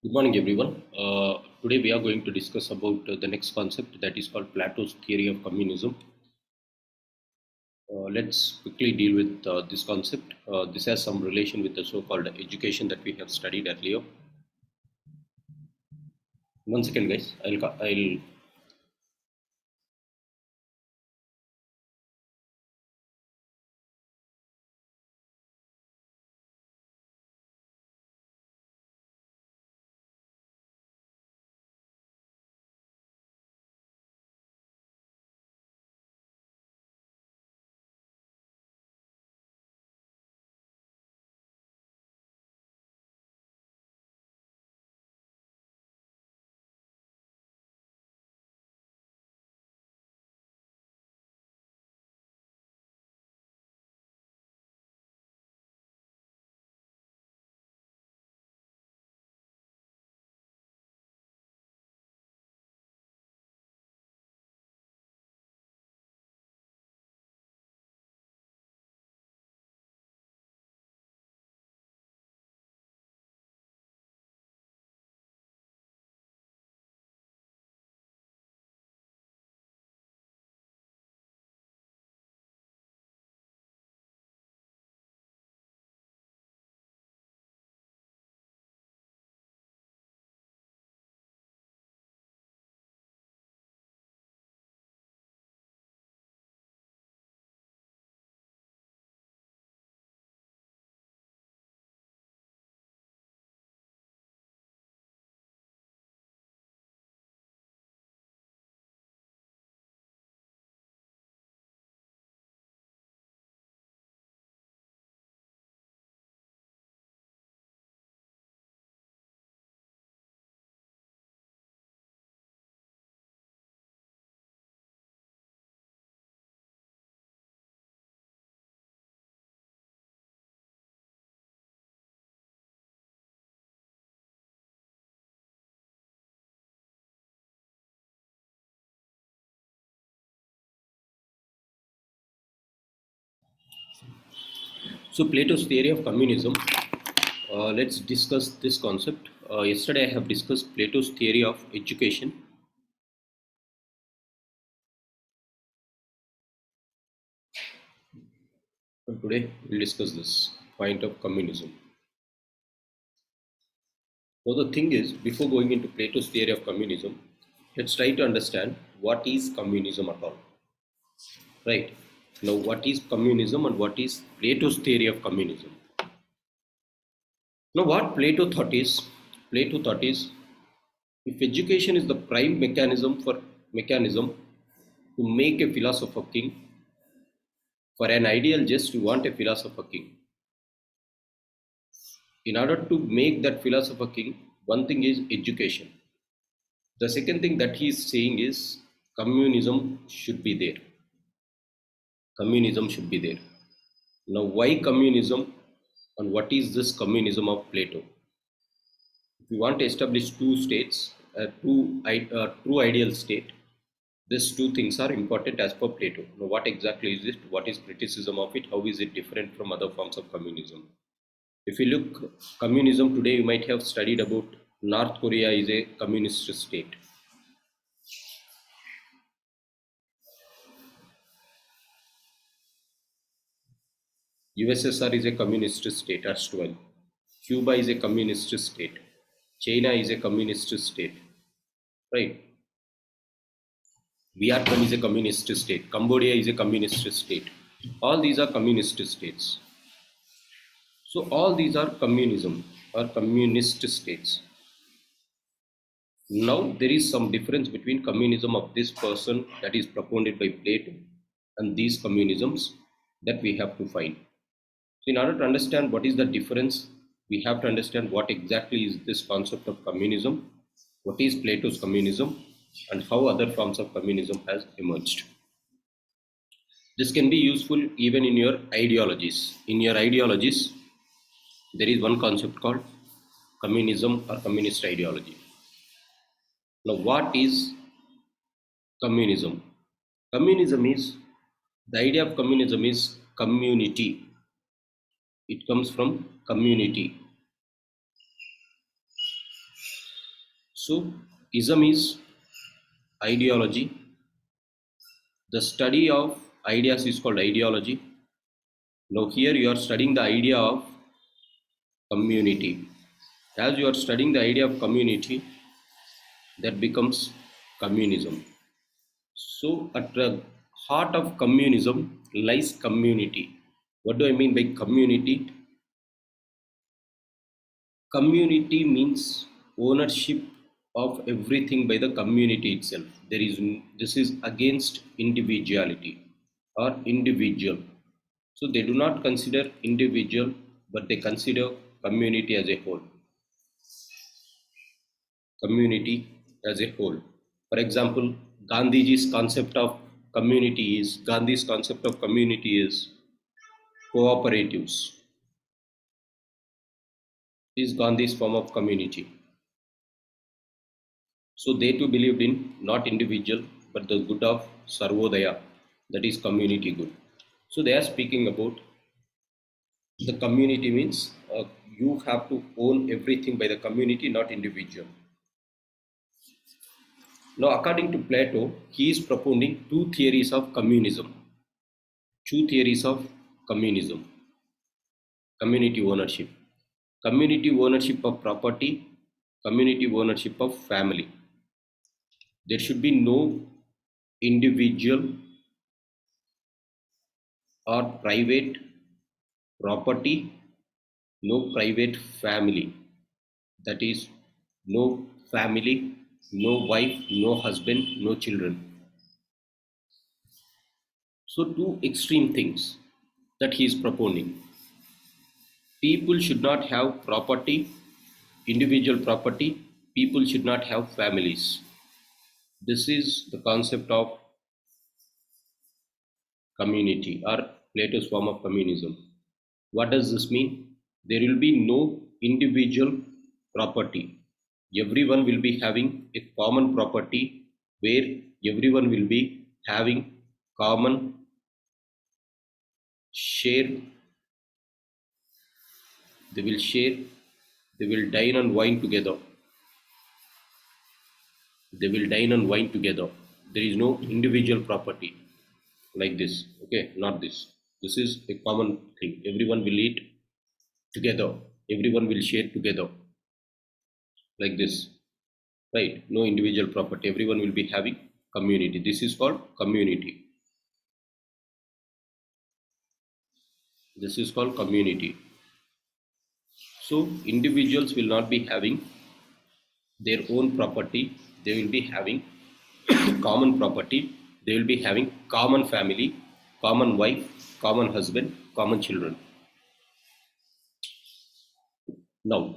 Good morning, everyone. Today we are going to discuss about the next concept that is called Plato's theory of communism. Let's quickly deal with this concept. This has some relation with the so-called education that we have studied earlier. One second, guys. I'll So Plato's theory of communism. Let's discuss this concept. Yesterday I have discussed Plato's theory of education. And today we'll discuss this point of communism. So the thing is, before going into Plato's theory of communism, let's try to understand what is communism at all. Right. Now, what is communism and what is Plato's theory of communism? Now, what Plato thought is, if education is the prime mechanism to make a philosopher king, for an ideal just you want a philosopher king. In order to make that philosopher king, one thing is education. The second thing that he is saying is communism should be there. Communism should be there. Now, why communism and what is this communism of Plato? If you want to establish two states, true ideal state, these two things are important as per Plato. Now, what exactly is it? What is criticism of it? How is it different from other forms of communism? If you look communism today, you might have studied about North Korea is a communist state. USSR is a communist state as well. Cuba is a communist state. China is a communist state. Right? Vietnam is a communist state. Cambodia is a communist state. All these are communist states. So all these are communism or communist states. Now there is some difference between communism of this person that is propounded by Plato and these communisms that we have to find. So in order to understand what is the difference, we have to understand what exactly is this concept of communism, what is Plato's communism, and how other forms of communism has emerged. This can be useful even in your ideologies. In your ideologies, there is one concept called communism or communist ideology. Now, what is communism? Communism is, the idea of communism is community. It comes from community. So ism is ideology. The study of ideas is called ideology. Now here you are studying the idea of community. As you are studying the idea of community, that becomes communism. So at the heart of communism lies community. What do I mean by community? Community means ownership of everything by the community itself. This is against individuality or individual. So they do not consider individual, but they consider community as a whole. Community as a whole. For example, Gandhi's concept of community is cooperatives. Is Gandhi's form of community. So they too believed in not individual but the good of Sarvodaya, that is community good. So they are speaking about the community means you have to own everything by the community, not individual. Now, according to Plato, he is propounding two theories of communism. Two theories of communism. Community ownership. Community ownership of property. Community ownership of family. There should be no individual or private property, no private family. That is, no family, no wife, no husband, no children. So two extreme things that he is propounding. People should not have property, individual property. People should not have families. This is the concept of community or Plato's form of communism. What does this mean? There will be no individual property. Everyone will be having a common property where everyone will be having common share. They will share, they will dine and wine together. They will dine and wine together. There is no individual property like this. Okay, not this. This is a common thing. Everyone will eat together. Everyone will share together. Like this. Right? No individual property. Everyone will be having community. This is called community. This is called community. So individuals will not be having their own property. They will be having common property. They will be having common family, common wife, common husband, common children. Now,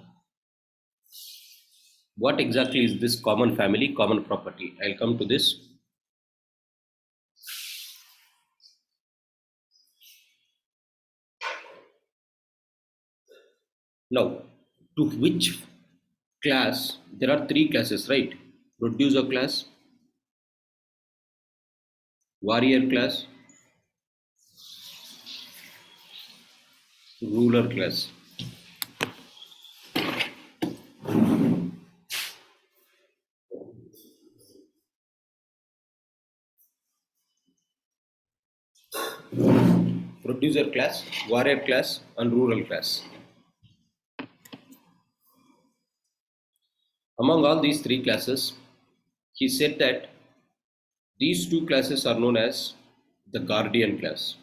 what exactly is this common family, common property? I'll come to this. Now, to which class? There are three classes, right? Producer class, warrior class, ruler class. Producer class, warrior class, and rural class. Among all these three classes, he said that these two classes are known as the guardian class.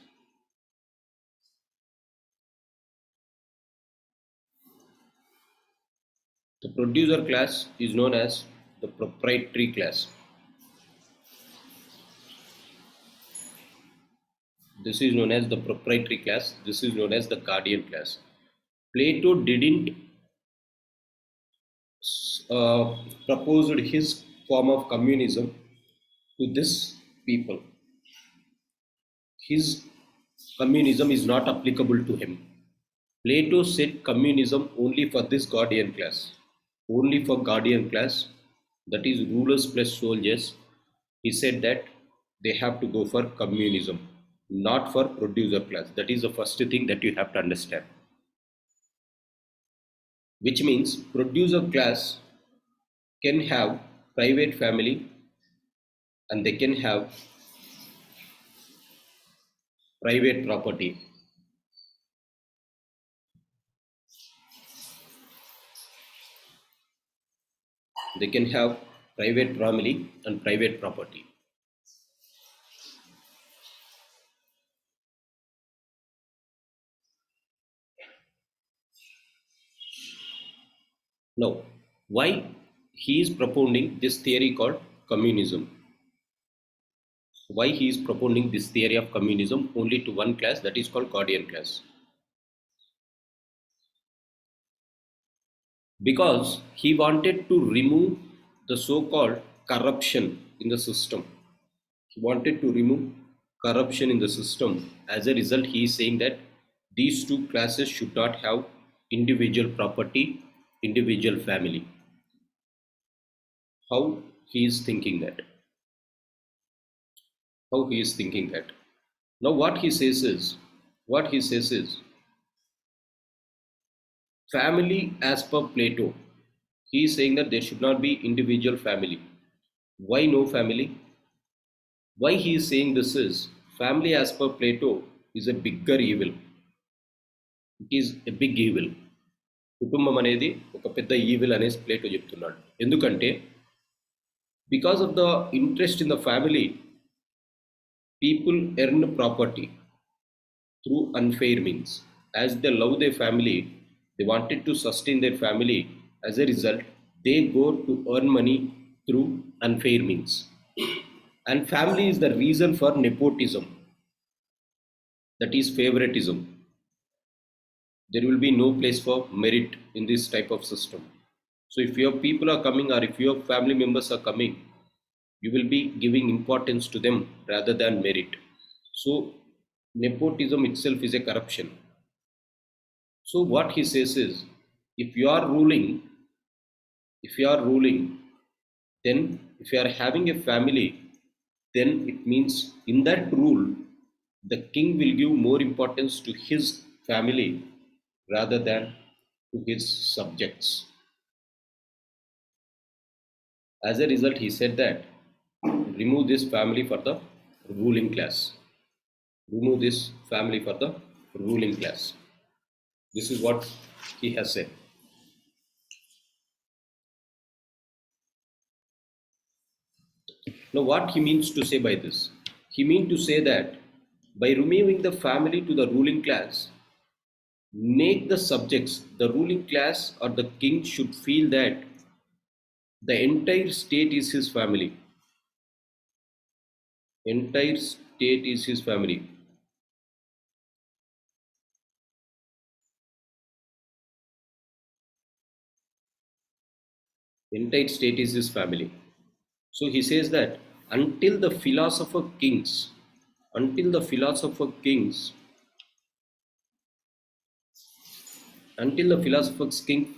The producer class is known as the proprietary class. This is known as the proprietary class. This is known as the guardian class. Plato didn't proposed his form of communism to this people. His communism is not applicable to him. Plato said communism only for this guardian class. Only for guardian class, that is rulers plus soldiers. He said that they have to go for communism, not for producer class. That is the first thing that you have to understand. Which means producer class can have private family and they can have private property. They can have private family and private property. Now, why he is propounding this theory called communism? Why he is propounding this theory of communism only to one class, that is called guardian class? Because he wanted to remove the so-called corruption in the system. He wanted to remove corruption in the system. As a result, he is saying that these two classes should not have individual property, individual family. How he is thinking that? How he is thinking that? Now what he says is, family as per Plato. He is saying that there should not be individual family. Why no family? Why he is saying this is, family as per Plato is a bigger evil. It is a big evil. కుటుంబం అనేది ఒక పెద్ద evil అనేసి Plato చెప్తున్నాడు. ఎందుకంటే because of the interest in the family, people earn property through unfair means. As they love their family, they wanted to sustain their family. As a result, they go to earn money through unfair means. And family is the reason for nepotism, that is favoritism. There will be no place for merit in this type of system. So if your people are coming or if your family members are coming, you will be giving importance to them rather than merit. So nepotism itself is a corruption. So what he says is, if you are ruling, then if you are having a family, then it means in that rule, the king will give more importance to his family rather than to his subjects. As a result, he said that remove this family for the ruling class. Remove this family for the ruling class. This is what he has said. Now, what he means to say by this? He means to say that by removing the family to the ruling class, make the subjects, the ruling class or the king should feel that the entire state is his family. Entire state is his family. Entire state is his family. So he says that until the philosopher kings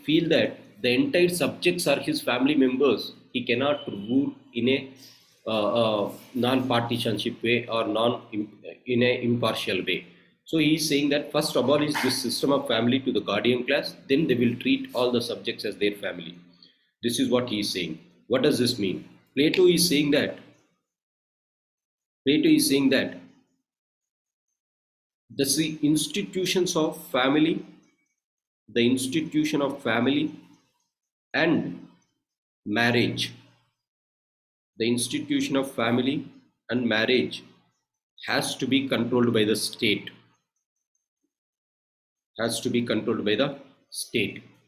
feel that the entire subjects are his family members, he cannot rule in a non-partisanship way or in a impartial way. So he is saying that first abolish this system of family to the guardian class, then they will treat all the subjects as their family. This is what he is saying. What does this mean? Plato is saying that the institutions of family, and marriage, has to be controlled by the state.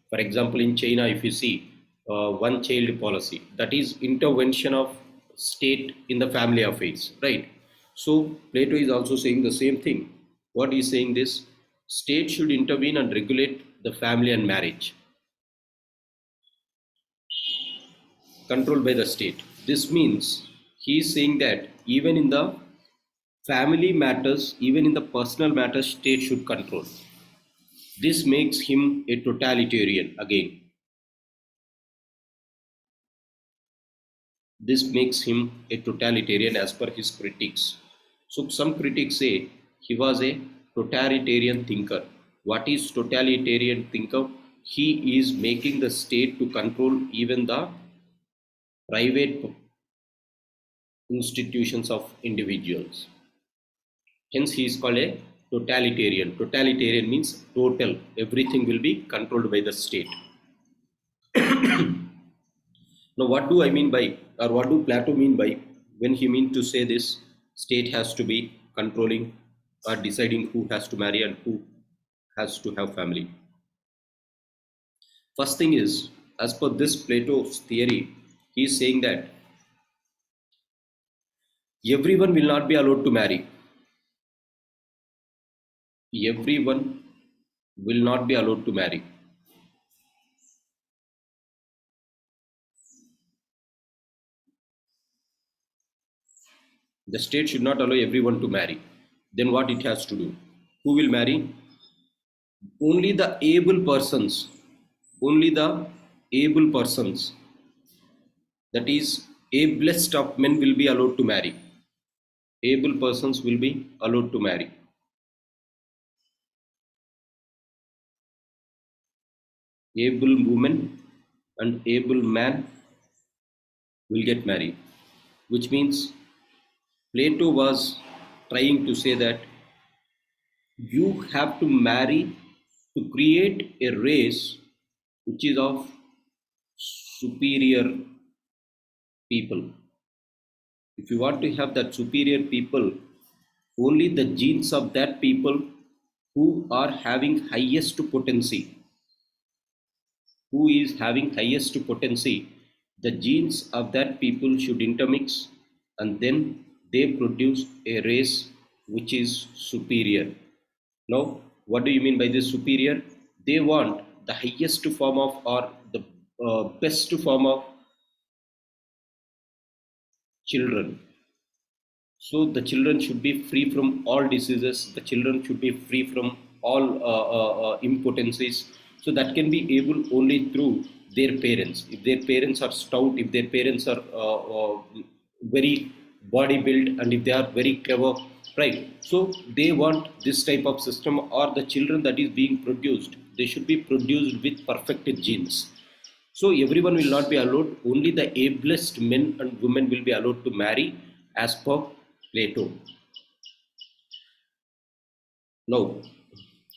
For example, in China, if you see one child policy, that is intervention of state in the family affairs, right? So Plato is also saying the same thing. What he is saying this, state should intervene and regulate the family and marriage, controlled by the state. This means he is saying that even in the family matters, even in the personal matters, state should control. This makes him a totalitarian again. This makes him a totalitarian as per his critics. So some critics say he was a totalitarian thinker. What is totalitarian thinker? He is making the state to control even the private institutions of individuals. Hence, he is called a totalitarian. Totalitarian means total. Everything will be controlled by the state. Now, what do I mean by, or what do Plato mean by when he means to say this? State has to be controlling or deciding who has to marry and who has to have family. First thing is, as per this Plato's theory, he is saying that everyone will not be allowed to marry. Everyone will not be allowed to marry. The state should not allow everyone to marry. Then what it has to do? Who will marry? Only the able persons. Only the able persons. That is, ablest of men will be allowed to marry. Able persons will be allowed to marry. Able woman and able man will get married. Which means Plato was trying to say that you have to marry to create a race which is of superior people. If you want to have that superior people, only the genes of that people who are having highest potency, who is having highest potency, the genes of that people should intermix, and then they produce a race which is superior. Now, what do you mean by this superior? They want the highest form of, or the best form of children. So the children should be free from all diseases. The children should be free from all impotencies. So that can be able only through their parents. If their parents are stout, if their parents are very body built, and if they are very clever, right? So they want this type of system, or the children that is being produced, they should be produced with perfect genes. So everyone will not be allowed, only the ablest men and women will be allowed to marry as per Plato. Now,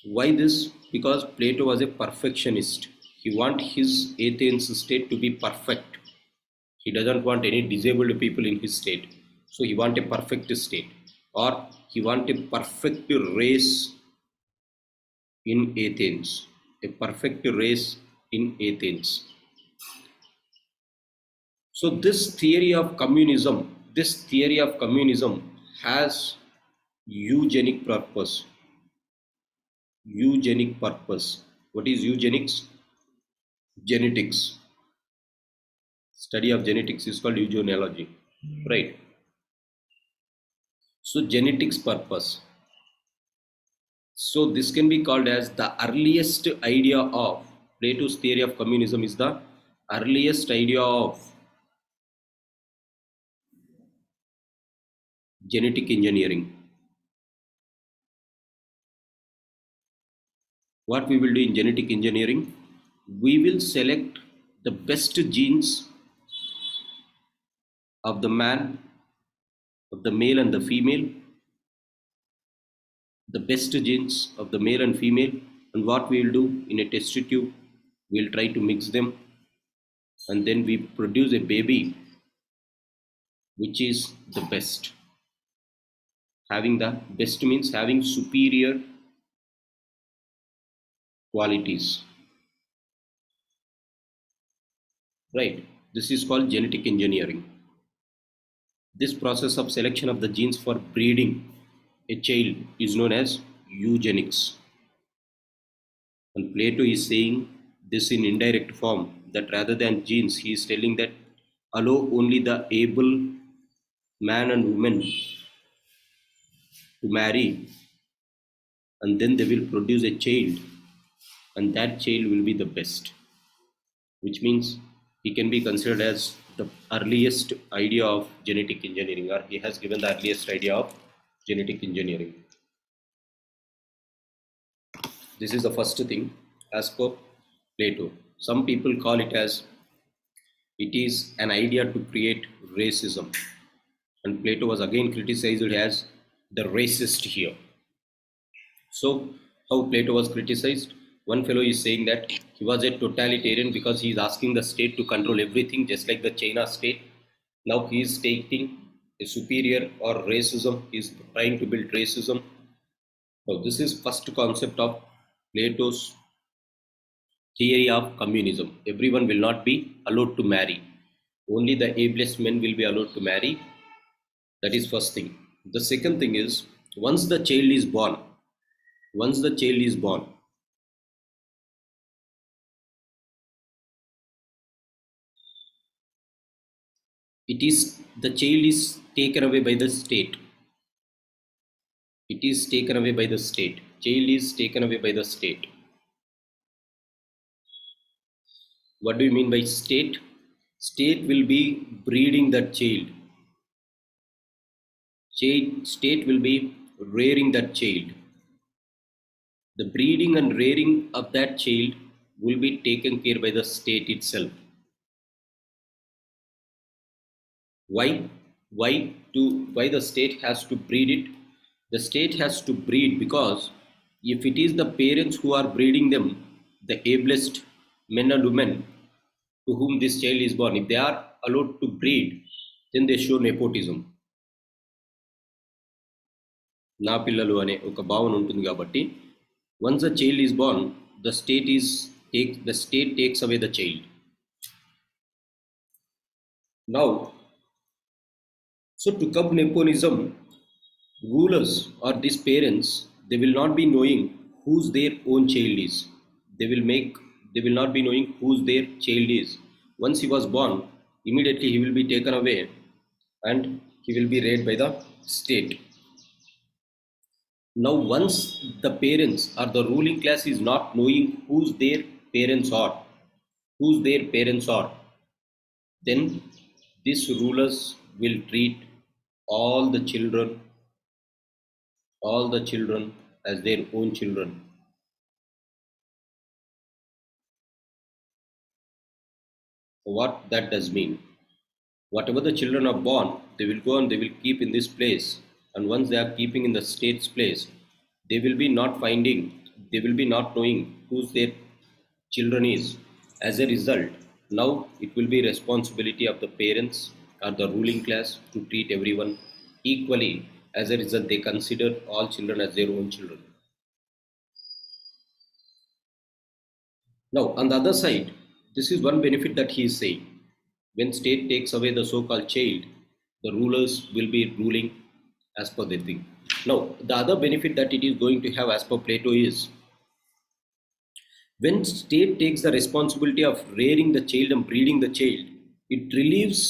why this? Because Plato was a perfectionist. He wants his Athens state to be perfect. He doesn't want any disabled people in his state. So he wants a perfect state, or he wants a perfect race in Athens. A perfect race in Athens. So this theory of communism has eugenic purpose. Eugenic purpose. What is eugenics? Genetics. Study of genetics is called eugenealogy, right? So genetics purpose. So this can be called as the earliest idea of Plato's theory of communism is the earliest idea of genetic engineering. What we will do in genetic engineering? We will select the best genes of the man, of the male and the female, the best genes of the male and female, and what we will do in a test tube, we will try to mix them, and then we produce a baby which is the best. Having the best means having superior qualities, right? This is called genetic engineering. This process of selection of the genes for breeding a child is known as eugenics. And Plato is saying this in indirect form, that rather than genes, he is telling that allow only the able man and woman to marry, and then they will produce a child, and that child will be the best, which means he can be considered as the earliest idea of genetic engineering, or he has given the earliest idea of genetic engineering. This is the first thing as per Plato. Some people call it as It is an idea to create racism. And Plato was again criticized as the racist here. So, how Plato was criticized? One fellow is saying that he was a totalitarian because he is asking the state to control everything, just like the China state. Now he is taking a superior or racism. He is trying to build racism. So this is first concept of Plato's theory of communism. Everyone will not be allowed to marry. Only the ablest men will be allowed to marry. That is first thing. The second thing is once the child is born, once the child is born, it is the child is taken away by the state. It is taken away by the state. Child is taken away by the state. What do you mean by state? State will be breeding that child. State will be rearing that child. The breeding and rearing of that child will be taken care by the state itself. Why? Why the state has to breed it? The state has to breed because if it is the parents who are breeding them, the ablest men and women to whom this child is born, if they are allowed to breed, then they show nepotism. నా పిల్లలు అనే ఒక భావన ఉంటుంది కాబట్టి once the child is born, the state takes away the child. Now, so to curb nepotism, rulers or these parents, they will not be knowing whose their own child is. They will not be knowing whose their child is. Once he was born, immediately he will be taken away and he will be reared by the state. Now once the parents or the ruling class is not knowing whose their parents are, then these rulers will treat all the children as their own children. What that does mean? Whatever the children are born, they will go and they will keep in this place, and once they are keeping in the state's place, they will be not knowing whose their children is. As a result, now it will be responsibility of the parents or the ruling class to treat everyone equally. As a result, they consider all children as their own children. Now on the other side, this is one benefit that he is saying. When state takes away the so-called child, the rulers will be ruling as per their thing. Now the other benefit that it is going to have as per Plato is, when state takes the responsibility of rearing the child and breeding the child, it relieves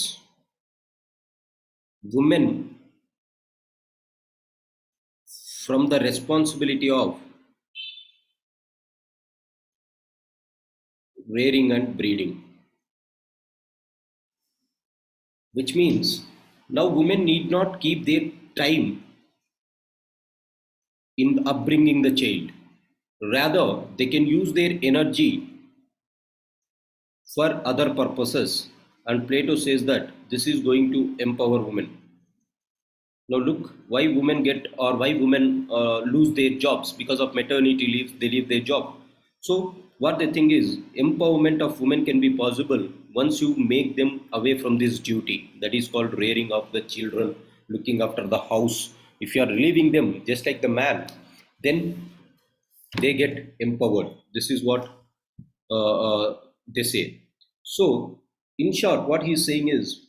women from the responsibility of rearing and breeding. Which means now women need not keep their time in upbringing the child. Rather, they can use their energy for other purposes. And Plato says that this is going to empower women. Now look, why women lose their jobs because of maternity leave. They leave their job. So what they think is, empowerment of women can be possible once you make them away from this duty that is called rearing of the children, looking after the house. If you are relieving them just like the man, then they get empowered. This is what they say. So in short what he is saying is,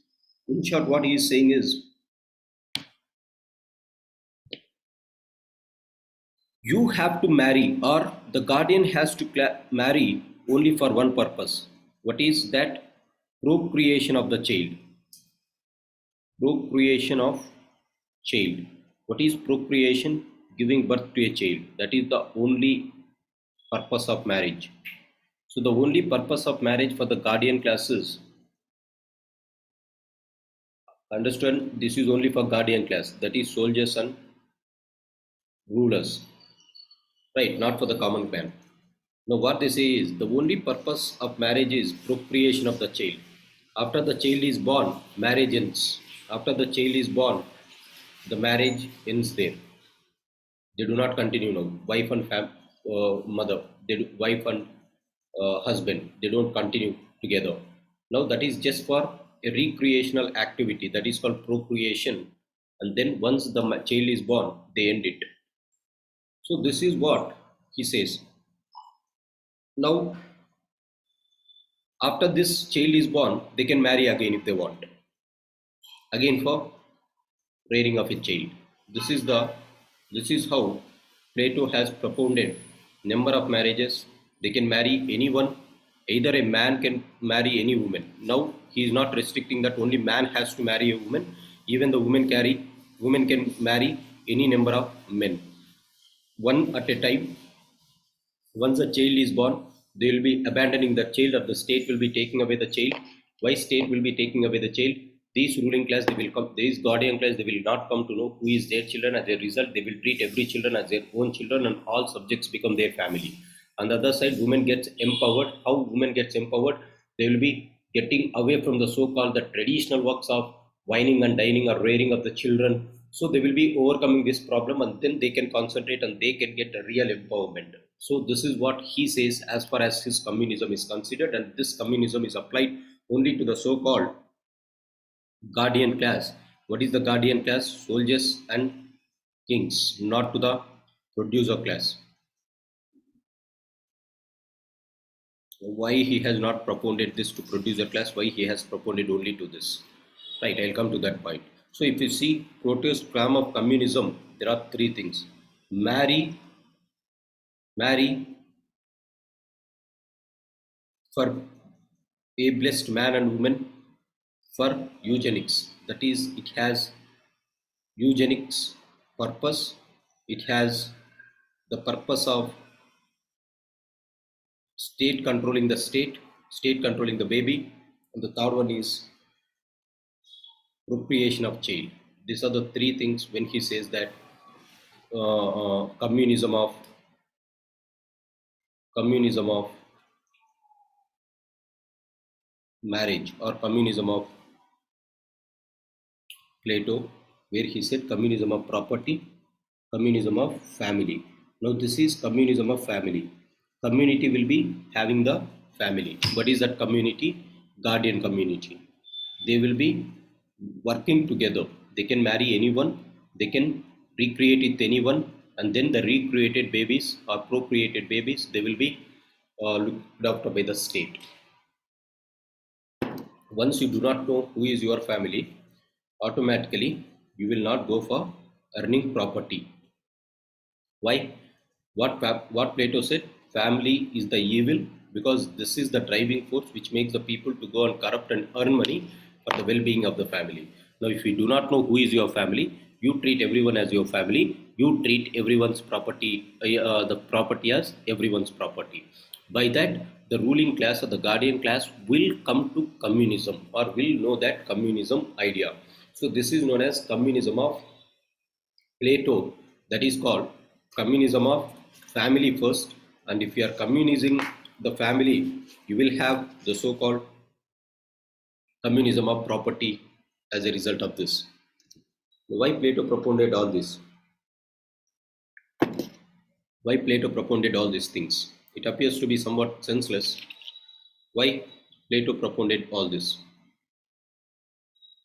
you have to marry, or the guardian has to marry only for one purpose. What is that? Procreation of the child. Procreation of child. What is procreation? Giving birth to a child. That is the only purpose of marriage. So the only purpose of marriage for the guardian classes, understand, this is only for guardian class, that is soldiers and rulers, right? Not for the common man. Now what they say is, the only purpose of marriage is procreation of the child. After the child is born, marriage ends. After the child is born, the marriage ends there. They do not continue now. Wife and mother, wife and husband, they don't continue together. Now that is just for a recreational activity that is called procreation. And then once the child is born, they end it. So this is what he says. Now, after this child is born, they can marry again if they want. Again for rearing of a child. This is how Plato has propounded number of marriages. They can marry anyone. Either a man can marry any woman. Now he is not restricting that only man has to marry a woman. Even the woman can marry any number of men, one at a time. Once a child is born, they will be abandoning the child, or the state will be taking away the child. Why state will be taking away the child? These ruling class, they will come, these guardian class, they will not come to know who is their children. As a result, they will treat every children as their own children, and all subjects become their family. On the other side, women gets empowered. How women gets empowered? They will be getting away from the so-called the traditional works of whining and dining or rearing of the children. So they will be overcoming this problem, and then they can concentrate and they can get a real empowerment. So this is what he says as far as his communism is considered, and this communism is applied only to the so-called guardian class. What is the guardian class? Soldiers and kings, not to the producer class. Why he has not propounded this to producer class? Why he has propounded only to this? Right, I'll come to that point. So if you see protest plan of communism, there are three things. Marry for a blessed man and woman, for eugenics. That is, it has eugenics purpose. It has the purpose of state controlling the state controlling the baby. And the third one is procreation of child. These are the three things when he says that communism of marriage, or communism of Plato, where he said communism of property, communism of family. Now this is communism of family. Community will be having the family. What is that community? Guardian community. They will be working together. They can marry anyone. They can recreate with anyone, and then the recreated babies or procreated babies, they will be looked after by the state. Once you do not know who is your family, automatically you will not go for earning property. Why? What Plato said, family is the evil, because this is the driving force which makes the people to go and corrupt and earn money for the well-being of the family. Now, if you do not know who is your family, you treat everyone as your family. You treat everyone's property, the property as everyone's property. By that, the ruling class or the guardian class will come to communism, or will know that communism idea. So this is known as communism of Plato. That is called communism of family first. And if you are communizing the family, you will have the so-called communism of property as a result of this. Why Plato propounded all this? Why Plato propounded all these things? It appears to be somewhat senseless. Why Plato propounded all this?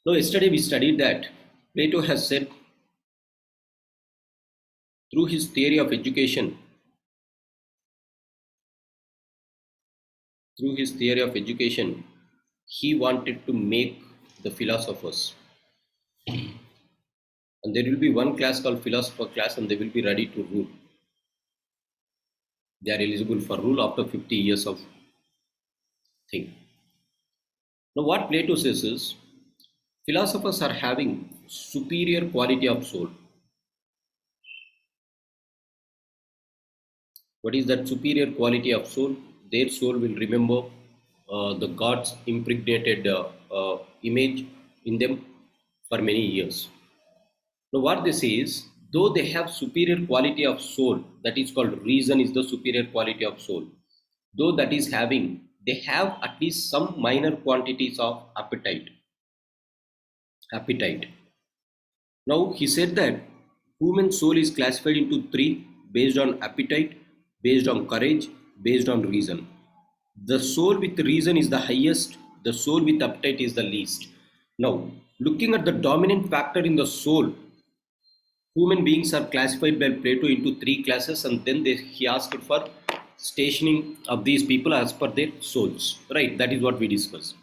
Now, yesterday we studied that Plato has said, through his theory of education, he wanted to make the philosophers. And there will be one class called philosopher class, and they will be ready to rule. They are eligible for rule after 50 years of thing. Now what Plato says is, philosophers are having superior quality of soul. What is that superior quality of soul? Their soul will remember the God's impregnated image in them for many years. Now what they say is, though they have superior quality of soul, that is called reason is the superior quality of soul. Though that is having they have at least some minor quantities of appetite. Now he said that human soul is classified into three based on appetite, based on courage, based on reason. The soul with reason is the highest, the soul with appetite is the least. Now, looking at the dominant factor in the soul, human beings are classified by Plato into three classes, and then he asked for stationing of these people as per their souls. Right, that is what we discussed.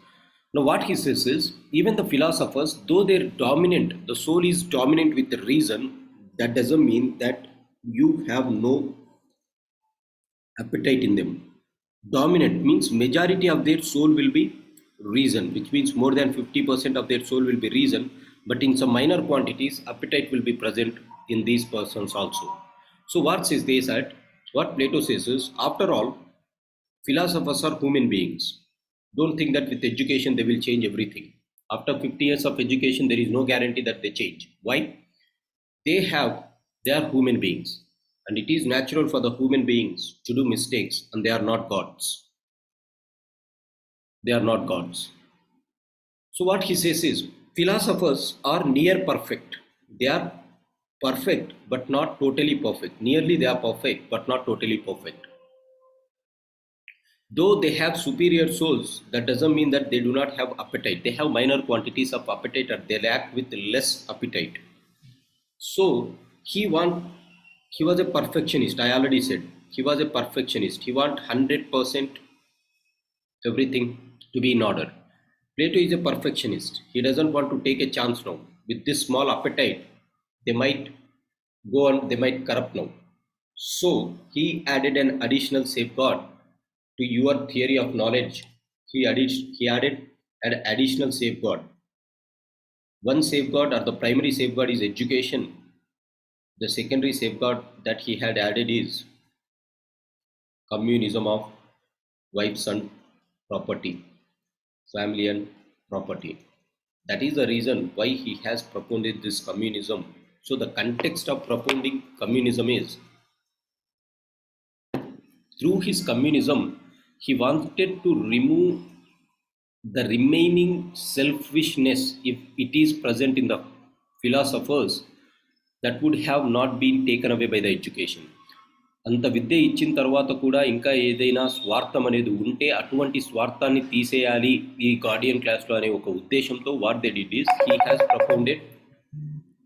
Now, what he says is, even the philosophers, though they're dominant, the soul is dominant with the reason, that doesn't mean that you have no appetite in them. Dominant means majority of their soul will be reason, which means more than 50% of their soul will be reason, but in some minor quantities, appetite will be present in these persons also. So what says this at what Plato says is, after all, philosophers are human beings. Don't think that with education they will change everything. After 50 years of education, there is no guarantee that they change. Why? They are human beings, and it is natural for the human beings to do mistakes, and they are not gods. They are not gods. So what he says is, philosophers are near perfect. They are perfect but not totally perfect. Nearly they are perfect but not totally perfect. Though they have superior souls, that doesn't mean that they do not have appetite. They have minor quantities of appetite, or they act with less appetite. So he was a perfectionist. I already said he was a perfectionist. He want 100% everything to be in order. Plato is a perfectionist. He doesn't want to take a chance now. With this small appetite, they might go on, they might corrupt now. So he added an additional safeguard to your theory of knowledge. He added an additional safeguard. One safeguard, or the primary safeguard, is education. The secondary safeguard that he had added is communism of wives and property, family and property. That is the reason why he has proposed this communism. So the context of proposing communism is, through his communism, he wanted to remove the remaining selfishness, if it is present in the philosophers, that would have not been taken away by the education. అంత విద్య ఇచ్చిన తర్వాత కూడా ఇంకా ఏదైనా స్వార్థం అనేది ఉంటే అటువంటి స్వార్థాన్ని తీసేయాలి ఈ గార్డియన్ క్లాస్లో అనే ఒక ఉద్దేశంతో what they did is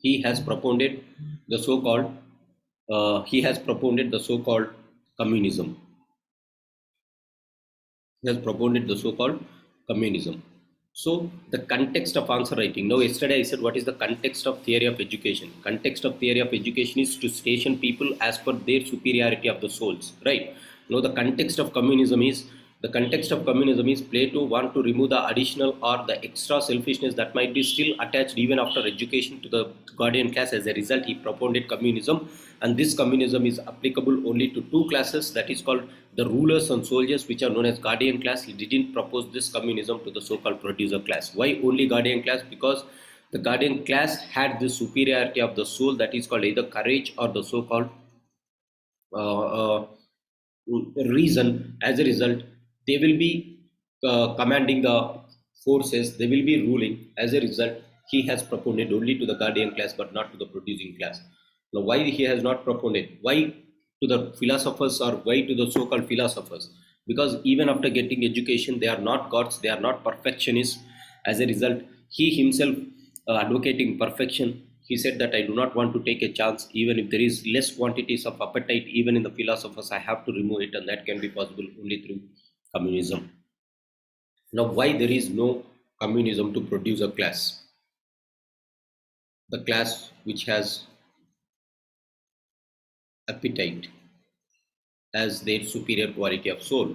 he has propounded the so called communism. He has propounded the so called communism. So the context of answer writing. Now yesterday I said what is the context of theory of education. Context of theory of education is to station people as per their superiority of the souls, right? Now the context of communism is Plato want to remove the additional or the extra selfishness that might be still attached even after education to the guardian class. As a result, he propounded communism, and this communism is applicable only to two classes, that is called the rulers and soldiers, which are known as guardian class. He didn't propose this communism to the so-called producer class. Why only guardian class? Because the guardian class had the superiority of the soul, that is called either courage or the so-called reason. As a result, they will be commanding the forces, they will be ruling. As a result, he has proposed only to the guardian class but not to the producing class. Now why he has not proposed? Why to the philosophers, or why to the so-called philosophers? Because even after getting education, they are not gods, they are not perfectionists. As a result, he himself advocating perfection, he said that I do not want to take a chance. Even if there is less quantities of appetite even in the philosophers, I have to remove it, and that can be possible only through communism. Now why there is no communism to produce a class? The class which has appetite as their superior quality of soul.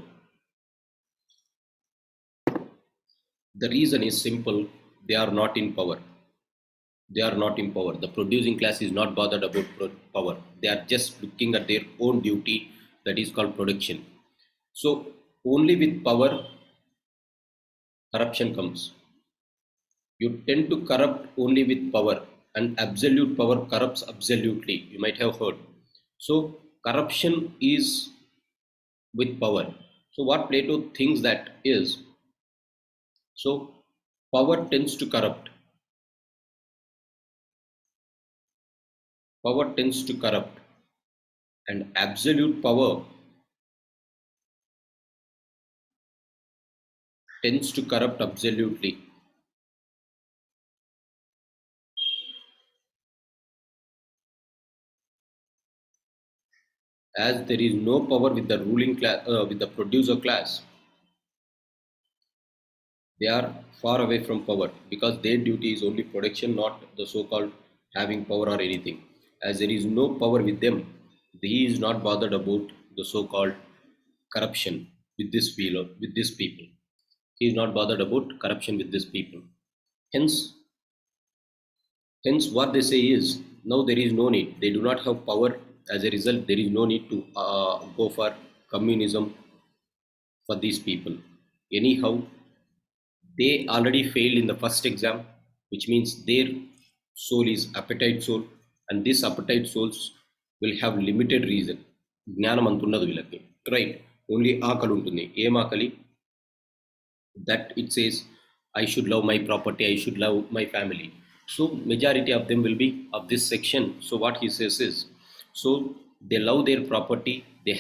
The reason is simple: they are not in power. They are not in power. The producing class is not bothered about power. They are just looking at their own duty, that is called production. So only with power corruption comes. You tend to corrupt only with power, and absolute power corrupts absolutely. You might have heard. So corruption is with power. So what Plato thinks that is, so power tends to corrupt. Power tends to corrupt, and absolute power tends to corrupt absolutely. As there is no power with the ruling class, with the producer class, they are far away from power because their duty is only production, not the so-called having power or anything. As there is no power with them, he is not bothered about the so-called corruption with this with these people. He is not bothered about corruption with these people. Hence, what they say is now there is no need. They do not have power. As a result, there is no need to go for communism for these people. Anyhow, they already failed in the first exam, which means their soul is appetite soul, and this appetite souls will have limited reason. జ్ఞానం అంతున్నది వీళ్ళకి, right? Only ఆకలి ఉంటుంది. ఏం ఆకలి? That it says I should love my property, I should love my family. So majority of them will be of this section. So what he says is, so they love their property,